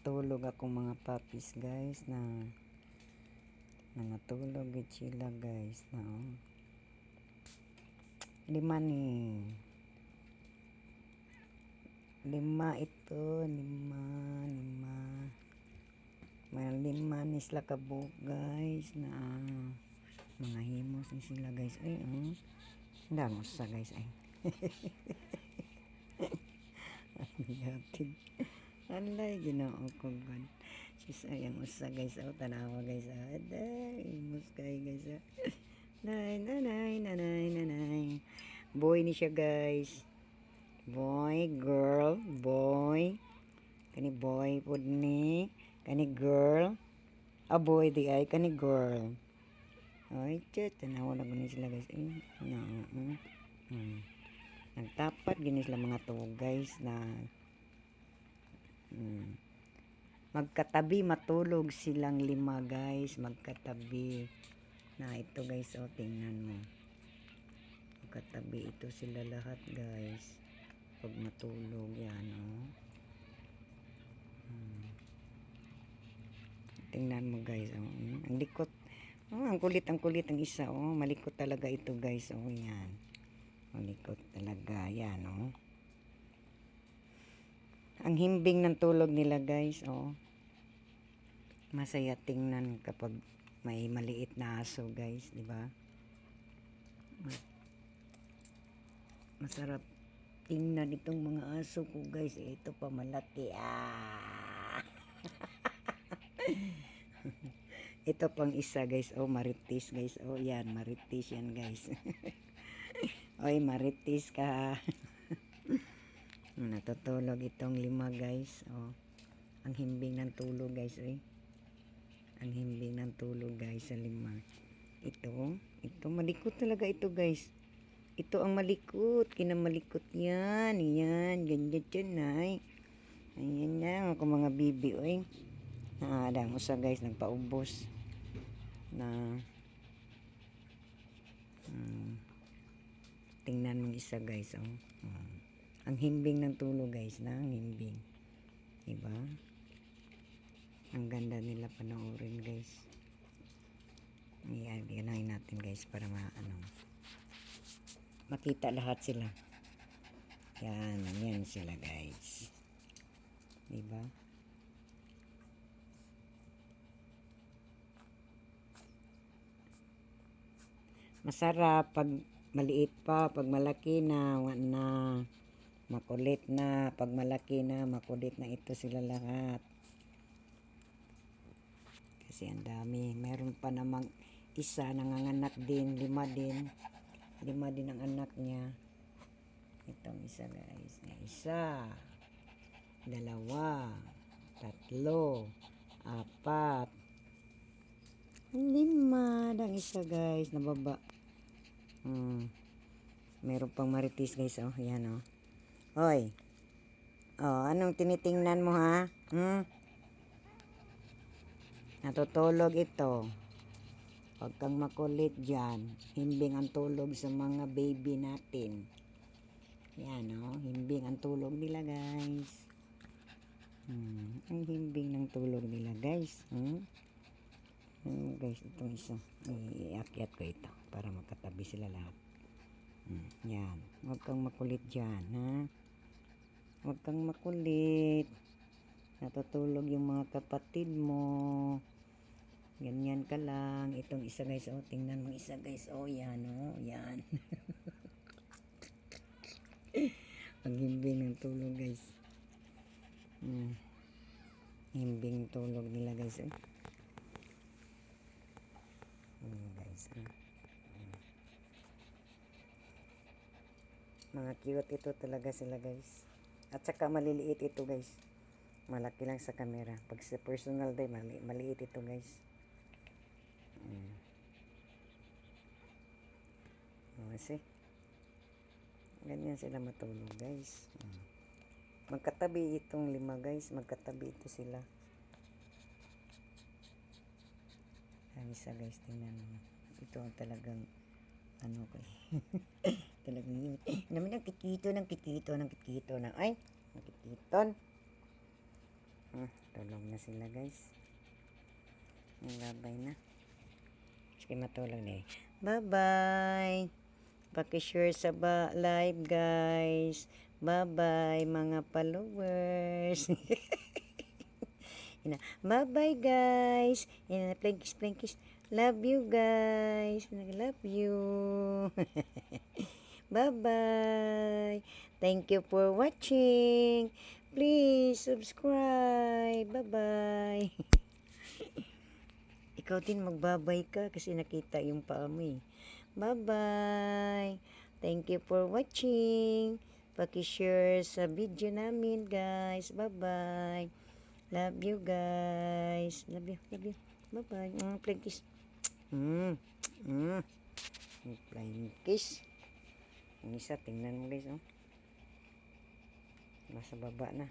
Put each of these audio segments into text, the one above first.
Natulog akong mga puppies guys na natulog gid sila guys na lima ni lima ito may lima ni sila kabuk guys na mga himos ni sila guys ay dangos sa guys ay alay ginoo ko gan sis ayang usa guys tanawa guys aday himos kay guys nanay boy ni siya guys, boy girl boy kani boy pud ni kani girl boy di ay kani girl ay chet tanawa na gani sila guys nagtapat gini sila mga to guys na magkatabi matulog silang lima guys, magkatabi na ito guys tingnan mo magkatabi ito sila lahat guys pag matulog yan tingnan mo guys ang likot ang kulit ang isa malikot talaga ito guys yan malikot talaga yan ang himbing ng tulog nila guys masaya tingnan kapag may maliit na aso guys di ba masarap tingnan itong mga aso ko guys ito pa malaki ito pang isa guys maritis guys yan maritis yan guys oy maritis ka natutulog itong lima guys ang himbing ng tulog guys ang himbing ng tulog guys sa lima ito malikot talaga ito guys ito ang malikot kinamalikot yan ganyan dyan ayan na ako mga bibi dang usa guys nagpaubos na tingnan mo isa guys ang himbing ng tulog guys ang himbing diba ang ganda nila panoorin guys ganahin natin guys para makita lahat sila yan sila guys diba masarap pag maliit pa pag malaki na makulit na pag malaki na makulit na ito sila lahat kasi ang dami meron pa namang isa nanganganak din lima din ang anak niya itong isa guys isa dalawa tatlo apat lima dang isa guys nababa meron pang maritis guys yan hoy anong tinitingnan mo ha natutulog ito huwag kang makulit dyan himbing ang tulog sa mga baby natin yan himbing ang tulog nila guys ang himbing ng tulog nila guys guys itong isa iakyat ko ito para magkatabi sila lahat yan huwag kang makulit dyan huwag kang makulit natutulog yung mga kapatid mo ganyan ka lang itong isa guys tingnan mo isa guys yan yan ang himbing ng tulog guys himbing tulog nila guys guys mga cute ito talaga sila guys at saka maliliit ito guys malaki lang sa camera pag sa personal day maliit ito guys kasi ganyan sila matulog guys magkatabi itong lima guys magkatabi ito sila ang isa guys tingnan mo ito ang talagang talagang yun naman ang kikito ng ay ang kikiton Tulog na sila guys. Nagabay na. Sige, matulog na eh. Bye-bye. Pakishare sa live guys. Bye-bye mga followers. Bye-bye guys. Plankis, plankis. Love you guys. Love you. Bye-bye. Thank you for watching. Please subscribe. Bye-bye. Ikaw din magbabay ka kasi nakita yung paa mo eh. Bye-bye. Thank you for watching. Paki-share sa video namin guys. Bye-bye. Love you guys. Love you. Love you. Bye-bye. Flying kiss. Flying kiss. Ang isa, tingnan mo guys. Oh. Nasa baba na.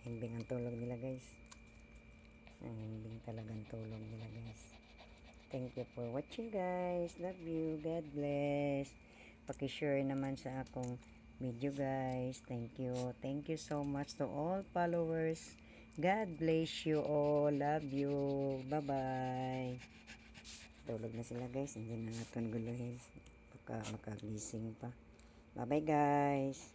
Himbing ang tulog nila guys. Ang himbing talagang tulog nila guys. Thank you for watching guys. Love you. God bless. Paki-share naman sa akong video guys. Thank you. Thank you so much to all followers. God bless you all. Love you. Bye-bye. Tulog na sila guys. Hindi na natin guluhin. Baka makagising pa. Bye-bye guys.